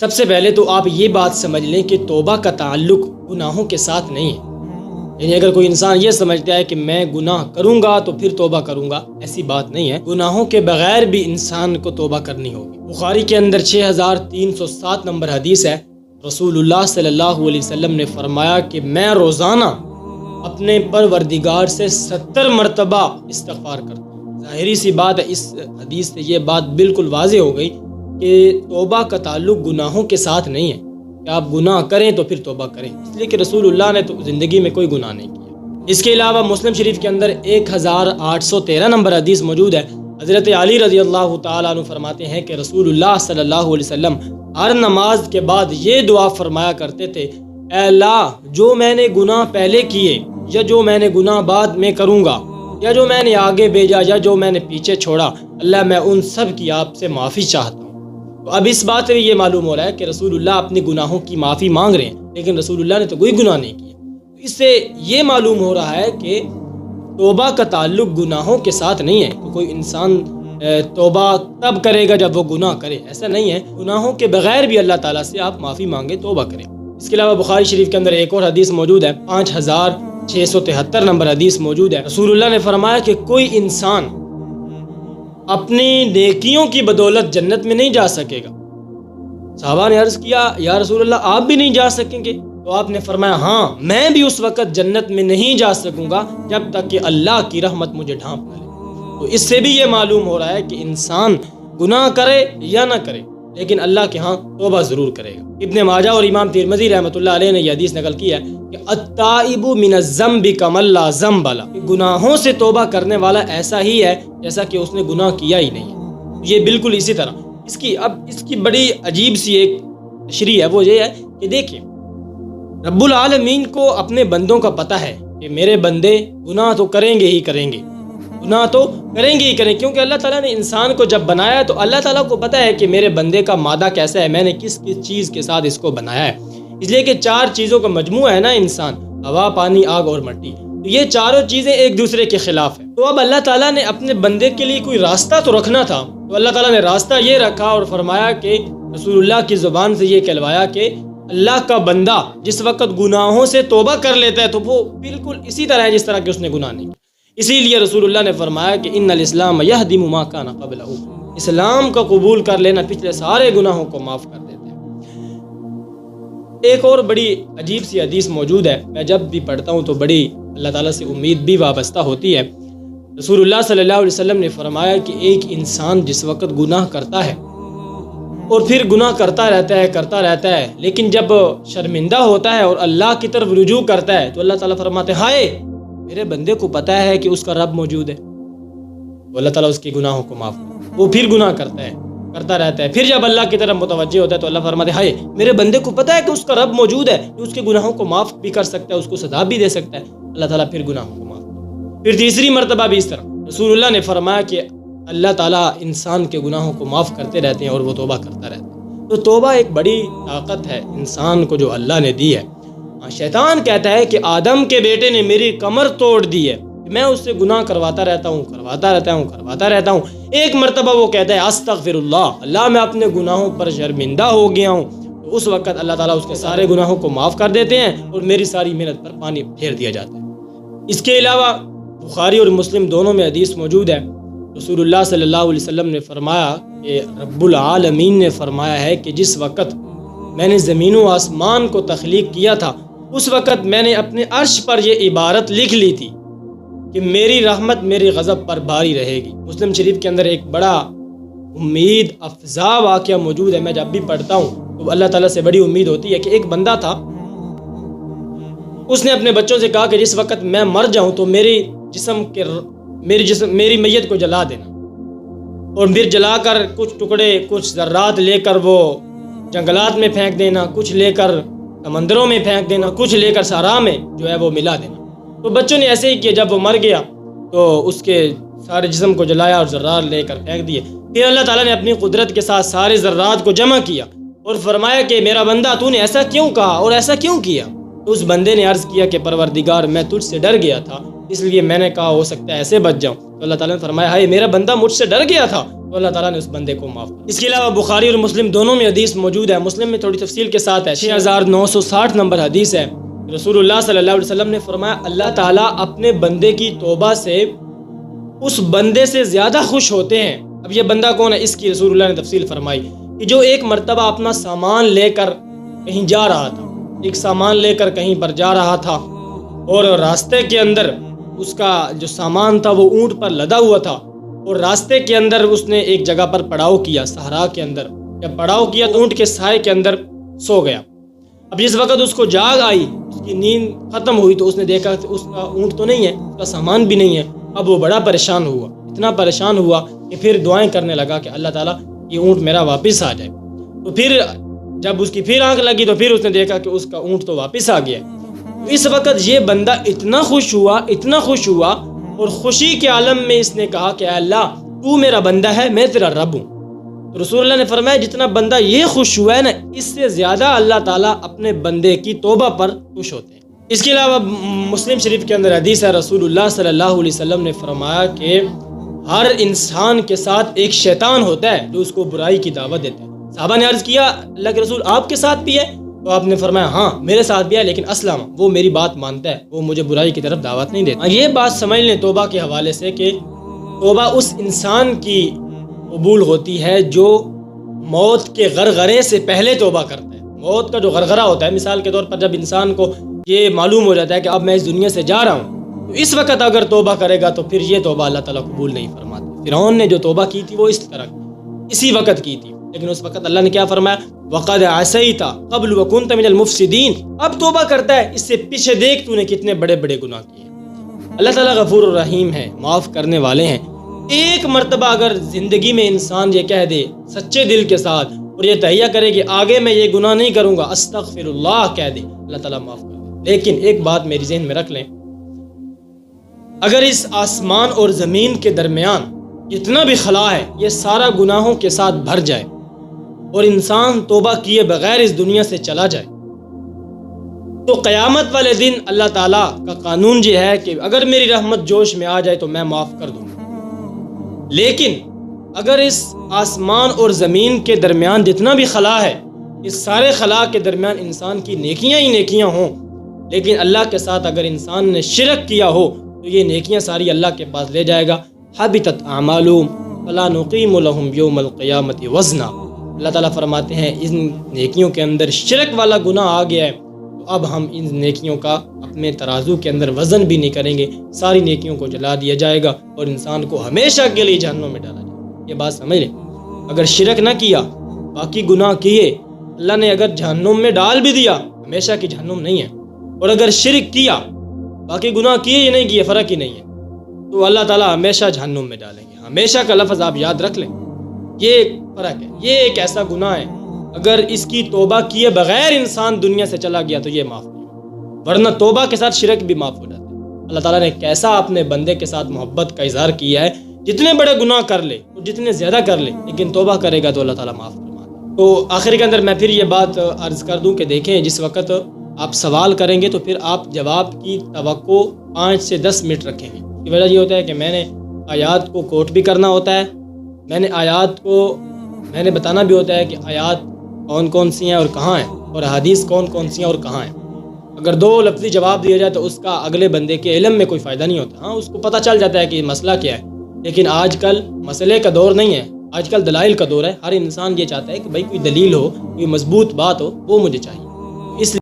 سب سے پہلے تو آپ یہ بات سمجھ لیں کہ توبہ کا تعلق گناہوں کے ساتھ نہیں ہے۔ یعنی اگر کوئی انسان یہ سمجھتا ہے کہ میں گناہ کروں گا تو پھر توبہ کروں گا، ایسی بات نہیں ہے۔ گناہوں کے بغیر بھی انسان کو توبہ کرنی ہوگی۔ بخاری کے اندر 6307 نمبر حدیث ہے، رسول اللہ صلی اللہ علیہ وسلم نے فرمایا کہ میں روزانہ اپنے پروردگار سے 70 مرتبہ استغفار کرتا ہوں۔ ظاہری سی بات ہے، اس حدیث سے یہ بات بالکل واضح ہو گئی کہ توبہ کا تعلق گناہوں کے ساتھ نہیں ہے کہ آپ گناہ کریں تو پھر توبہ کریں، اس لیے کہ رسول اللہ نے تو زندگی میں کوئی گناہ نہیں کیا۔ اس کے علاوہ مسلم شریف کے اندر 1813 نمبر حدیث موجود ہے، حضرت علی رضی اللہ تعالیٰ عنہ فرماتے ہیں کہ رسول اللہ صلی اللہ علیہ وسلم ہر نماز کے بعد یہ دعا فرمایا کرتے تھے، اے اللہ جو میں نے گناہ پہلے کیے یا جو میں نے گناہ بعد میں کروں گا یا جو میں نے آگے بھیجا یا جو میں نے پیچھے چھوڑا، اللہ میں ان سب کی آپ سے معافی چاہتا ہوں۔ تو اب اس بات سے یہ معلوم ہو رہا ہے کہ رسول اللہ اپنے گناہوں کی معافی مانگ رہے ہیں، لیکن رسول اللہ نے تو کوئی گناہ نہیں کیا۔ اس سے یہ معلوم ہو رہا ہے کہ توبہ کا تعلق گناہوں کے ساتھ نہیں ہے۔ تو کوئی انسان توبہ تب کرے گا جب وہ گناہ کرے، ایسا نہیں ہے۔ گناہوں کے بغیر بھی اللہ تعالیٰ سے آپ معافی مانگے، توبہ کریں۔ اس کے علاوہ بخاری شریف کے اندر ایک اور حدیث موجود ہے، 5673 نمبر حدیث موجود ہے، رسول اللہ نے فرمایا کہ کوئی انسان اپنی نیکیوں کی بدولت جنت میں نہیں جا سکے گا۔ صحابہ نے عرض کیا یا رسول اللہ آپ بھی نہیں جا سکیں گے؟ تو آپ نے فرمایا ہاں میں بھی اس وقت جنت میں نہیں جا سکوں گا جب تک کہ اللہ کی رحمت مجھے ڈھانپ نہ لے۔ تو اس سے بھی یہ معلوم ہو رہا ہے کہ انسان گناہ کرے یا نہ کرے لیکن اللہ کے ہاں توبہ ضرور کرے گا۔ ابن ماجہ اور امام ترمذی رحمۃ اللہ علیہ نے یہ حدیث نقل کی ہے کہ التائب من الذنب کمن لا ذنب له، گناہوں سے توبہ کرنے والا ایسا ہی ہے جیسا کہ اس نے گناہ کیا ہی نہیں ہے۔ یہ بالکل اسی طرح اس کی بڑی عجیب سی ایک تشریح ہے، وہ یہ ہے کہ دیکھیں رب العالمین کو اپنے بندوں کا پتہ ہے کہ میرے بندے گناہ تو کریں گے ہی کریں گے، گناہ تو کریں گے ہی کریں، کیونکہ اللہ تعالیٰ نے انسان کو جب بنایا تو اللہ تعالیٰ کو پتہ ہے کہ میرے بندے کا مادہ کیسا ہے، میں نے کس کس چیز کے ساتھ اس کو بنایا ہے۔ اس لیے کہ 4 چیزوں کا مجموعہ ہے نا انسان، ہوا، پانی، آگ اور مٹی، تو یہ چاروں چیزیں ایک دوسرے کے خلاف ہیں۔ تو اب اللہ تعالیٰ نے اپنے بندے کے لیے کوئی راستہ تو رکھنا تھا، تو اللہ تعالیٰ نے راستہ یہ رکھا اور فرمایا کہ رسول اللہ کی زبان سے یہ کہلوایا کہ اللہ کا بندہ جس وقت گناہوں سے توبہ کر لیتا ہے تو وہ بالکل اسی طرح ہے جس طرح کہ اس نے گناہ نہیں کیا۔ اسی لیے رسول اللہ نے فرمایا کہ ان الاسلام یہدم ما کان قبلہ، اسلام کا قبول کر لینا پچھلے سارے گناہوں کو معاف کر دیتے ہیں۔ ایک اور بڑی عجیب سی حدیث موجود ہے، میں جب بھی پڑھتا ہوں تو بڑی اللہ تعالیٰ سے امید بھی وابستہ ہوتی ہے۔ رسول اللہ صلی اللہ علیہ وسلم نے فرمایا کہ ایک انسان جس وقت گناہ کرتا ہے اور پھر گناہ کرتا رہتا ہے لیکن جب شرمندہ ہوتا ہے اور اللہ کی طرف رجوع کرتا ہے تو اللہ تعالیٰ فرماتے ہیں ہائے میرے بندے کو پتہ ہے کہ اس کا رب موجود ہے، تو اللہ تعالیٰ اس کے گناہوں کو معاف کرتا ہے۔ وہ پھر گناہ کرتا رہتا ہے، پھر جب اللہ کی طرف متوجہ ہوتا ہے تو اللہ فرماتے ہیں ہائے میرے بندے کو پتہ ہے کہ اس کا رب موجود ہے جو اس کے گناہوں کو معاف بھی کر سکتا ہے، اس کو سزا بھی دے سکتا ہے، اللہ تعالیٰ پھر گناہوں کو معاف کرتا ہے۔ پھر تیسری مرتبہ بھی اس طرح رسول اللہ نے فرمایا کہ اللہ تعالیٰ انسان کے گناہوں کو معاف کرتے رہتے ہیں اور وہ توبہ کرتا رہتا ہے۔ تو توبہ ایک بڑی طاقت ہے انسان کو جو اللہ نے دی ہے۔ شیطان کہتا ہے کہ آدم کے بیٹے نے میری کمر توڑ دی ہے، میں اس سے گناہ کرواتا رہتا ہوں۔ ایک مرتبہ وہ کہتا ہے استغفر اللہ میں اپنے گناہوں پر شرمندہ ہو گیا ہوں، تو اس وقت اللہ تعالیٰ اس کے سارے گناہوں کو معاف کر دیتے ہیں اور میری ساری محنت پر پانی پھیر دیا جاتا ہے۔ اس کے علاوہ بخاری اور مسلم دونوں میں حدیث موجود ہے، رسول اللہ صلی اللہ علیہ وسلم نے فرمایا کہ رب العالمین نے فرمایا ہے کہ جس وقت میں نے زمین و آسمان کو تخلیق کیا تھا اس وقت میں نے اپنے عرش پر یہ عبارت لکھ لی تھی کہ میری رحمت میری غضب پر بھاری رہے گی۔ مسلم شریف کے اندر ایک بڑا امید افزا واقعہ موجود ہے، میں جب بھی پڑھتا ہوں تو اللہ تعالیٰ سے بڑی امید ہوتی ہے کہ ایک بندہ تھا، اس نے اپنے بچوں سے کہا کہ جس وقت میں مر جاؤں تو میری میت کو جلا دینا، اور پھر جلا کر کچھ ٹکڑے کچھ ذرات لے کر وہ جنگلات میں پھینک دینا، کچھ لے کر سمندروں میں پھینک دینا، کچھ لے کر صحرا میں جو ہے وہ ملا دینا۔ تو بچوں نے ایسے ہی کیا، جب وہ مر گیا تو اس کے سارے جسم کو جلایا اور ذرات لے کر پھینک دیے۔ پھر اللہ تعالیٰ نے اپنی قدرت کے ساتھ سارے ذرات کو جمع کیا اور فرمایا کہ میرا بندہ تو نے ایسا کیوں کہا اور ایسا کیوں کیا؟ تو اس بندے نے عرض کیا کہ پروردگار میں تجھ سے ڈر گیا تھا، اس لیے میں نے کہا ہو سکتا ہے ایسے بچ جاؤں۔ تو اللہ تعالیٰ نے فرمایا ہائے میرا بندہ مجھ سے ڈر گیا تھا تو اللہ تعالیٰ نے اس بندے کو معاف کیا۔ اس کے علاوہ بخاری اور مسلم دونوں میں حدیث موجود ہے، مسلم میں تھوڑی تفصیل کے ساتھ ہے، 6960 نمبر حدیث ہے۔ رسول اللہ صلی اللہ علیہ وسلم نے فرمایا اللہ تعالیٰ اپنے بندے کی توبہ سے اس بندے سے زیادہ خوش ہوتے ہیں۔ اب یہ بندہ کون ہے، اس کی رسول اللہ نے تفصیل فرمائی کہ جو ایک مرتبہ اپنا سامان لے کر کہیں جا رہا تھا، ایک سامان لے کر کہیں پر جا رہا تھا اور راستے کے اندر اس کا جو سامان تھا وہ اونٹ پر لدا ہوا تھا، اور راستے کے اندر اس نے ایک جگہ پر پڑاؤ کیا، صحرا کے اندر جب پڑاؤ کیا تو اونٹ کے سائے کے اندر سو گیا۔ اب جس وقت اس کو جاگ آئی، اس کی نیند ختم ہوئی، تو اس نے دیکھا کہ اس کا اونٹ تو نہیں ہے، اس کا سامان بھی نہیں ہے۔ اب وہ بڑا پریشان ہوا، اتنا پریشان ہوا کہ پھر دعائیں کرنے لگا کہ اللہ تعالیٰ یہ اونٹ میرا واپس آ جائے۔ تو پھر جب اس کی پھر آنکھ لگی تو پھر اس نے دیکھا کہ اس کا اونٹ تو واپس آ گیا۔ اس وقت یہ بندہ اتنا خوش ہوا اور خوشی کے عالم میں اس نے کہا کہ اے اللہ تو میرا بندہ ہے، میں تیرا رب ہوں۔ تو رسول اللہ نے فرمایا جتنا بندہ یہ خوش ہوا ہے نا، اس سے زیادہ اللہ تعالیٰ اپنے بندے کی توبہ پر خوش ہوتے ہیں۔ اس کے علاوہ مسلم شریف کے اندر حدیث ہے، رسول اللہ صلی اللہ علیہ وسلم نے فرمایا کہ ہر انسان کے ساتھ ایک شیطان ہوتا ہے جو اس کو برائی کی دعوت دیتا ہے۔ صحابہ نے عرض کیا اللہ کے رسول آپ کے ساتھ بھی ہے؟ تو آپ نے فرمایا ہاں میرے ساتھ بھی ہے، لیکن اسلم وہ میری بات مانتا ہے، وہ مجھے برائی کی طرف دعوت نہیں دیتا۔ یہ بات سمجھ لیں توبہ کے حوالے سے کہ توبہ اس انسان کی قبول ہوتی ہے جو موت کے غرغرے سے پہلے توبہ کرتا ہے۔ موت کا جو غرغرہ ہوتا ہے، مثال کے طور پر جب انسان کو یہ معلوم ہو جاتا ہے کہ اب میں اس دنیا سے جا رہا ہوں، تو اس وقت اگر توبہ کرے گا تو پھر یہ توبہ اللہ تعالیٰ قبول نہیں فرماتا۔ فرعون نے جو توبہ کی تھی وہ اس طرح اسی وقت کی تھی، لیکن اس وقت اللہ نے کیا فرمایا وَقَدْ عَصَيْتَ قَبْلُ وَكُنْتَ مِنَ الْمُفْسِدِينَ، اب توبہ کرتا ہے، اس سے پیچھے دیکھ تو نے کتنے بڑے بڑے گناہ کیے۔ اللہ تعالیٰ غفور الرحیم ہے، معاف کرنے والے ہیں۔ ایک مرتبہ اگر زندگی میں انسان یہ کہہ دے سچے دل کے ساتھ اور یہ تہیہ کرے کہ آگے میں یہ گناہ نہیں کروں گا، استغفر اللہ کہہ دے، اللہ تعالیٰ معاف کر دے۔ لیکن ایک بات میری ذہن میں رکھ لیں، اگر اس آسمان اور زمین کے درمیان جتنا بھی خلا ہے یہ سارا گناہوں کے ساتھ بھر جائے اور انسان توبہ کیے بغیر اس دنیا سے چلا جائے، تو قیامت والے دن اللہ تعالیٰ کا قانون یہ ہے کہ اگر میری رحمت جوش میں آ جائے تو میں معاف کر دوں گا۔ لیکن اگر اس آسمان اور زمین کے درمیان جتنا بھی خلا ہے، اس سارے خلا کے درمیان انسان کی نیکیاں ہی نیکیاں ہوں، لیکن اللہ کے ساتھ اگر انسان نے شرک کیا ہو تو یہ نیکیاں ساری اللہ کے پاس لے جائے گا۔ حبطت اعمالهم فلا نقیم لهم یوم القیامت وزنا، اللہ تعالیٰ فرماتے ہیں ان نیکیوں کے اندر شرک والا گناہ آ گیا ہے تو اب ہم ان نیکیوں کا اپنے ترازو کے اندر وزن بھی نہیں کریں گے، ساری نیکیوں کو جلا دیا جائے گا اور انسان کو ہمیشہ کے لیے جہنم میں ڈالا جائے گا۔ یہ بات سمجھ لیں، اگر شرک نہ کیا، باقی گناہ کیے، اللہ نے اگر جہنم میں ڈال بھی دیا، ہمیشہ کی جہنم نہیں ہے، اور اگر شرک کیا، باقی گناہ کیے یا نہیں کیے فرق ہی نہیں ہے، تو اللہ تعالیٰ ہمیشہ جہنم میں ڈالیں گے۔ ہمیشہ کا لفظ آپ یاد رکھ لیں، یہ ایک فرق ہے، یہ ایک ایسا گناہ ہے اگر اس کی توبہ کیے بغیر انسان دنیا سے چلا گیا تو یہ معاف نہیں ہوگا، ورنہ توبہ کے ساتھ شرک بھی معاف ہو جاتا ہے۔ اللہ تعالیٰ نے کیسا اپنے بندے کے ساتھ محبت کا اظہار کیا ہے، جتنے بڑے گناہ کر لے اور جتنے زیادہ کر لے، لیکن توبہ کرے گا تو اللہ تعالیٰ معاف فرما دے۔ تو آخر کے اندر میں پھر یہ بات عرض کر دوں کہ دیکھیں جس وقت آپ سوال کریں گے تو پھر آپ جواب کی توقع 5 سے 10 منٹ رکھیں گے۔ کی وجہ یہ ہوتا ہے کہ میں نے آیات کو کوٹ بھی کرنا ہوتا ہے، میں نے بتانا بھی ہوتا ہے کہ آیات کون کون سی ہیں اور کہاں ہیں، اور احادیث کون کون سی ہیں اور کہاں ہیں۔ اگر 2 لفظی جواب دیا جائے تو اس کا اگلے بندے کے علم میں کوئی فائدہ نہیں ہوتا، ہاں اس کو پتہ چل جاتا ہے کہ یہ مسئلہ کیا ہے، لیکن آج کل مسئلے کا دور نہیں ہے، آج کل دلائل کا دور ہے۔ ہر انسان یہ چاہتا ہے کہ بھائی کوئی دلیل ہو، کوئی مضبوط بات ہو، وہ مجھے چاہیے۔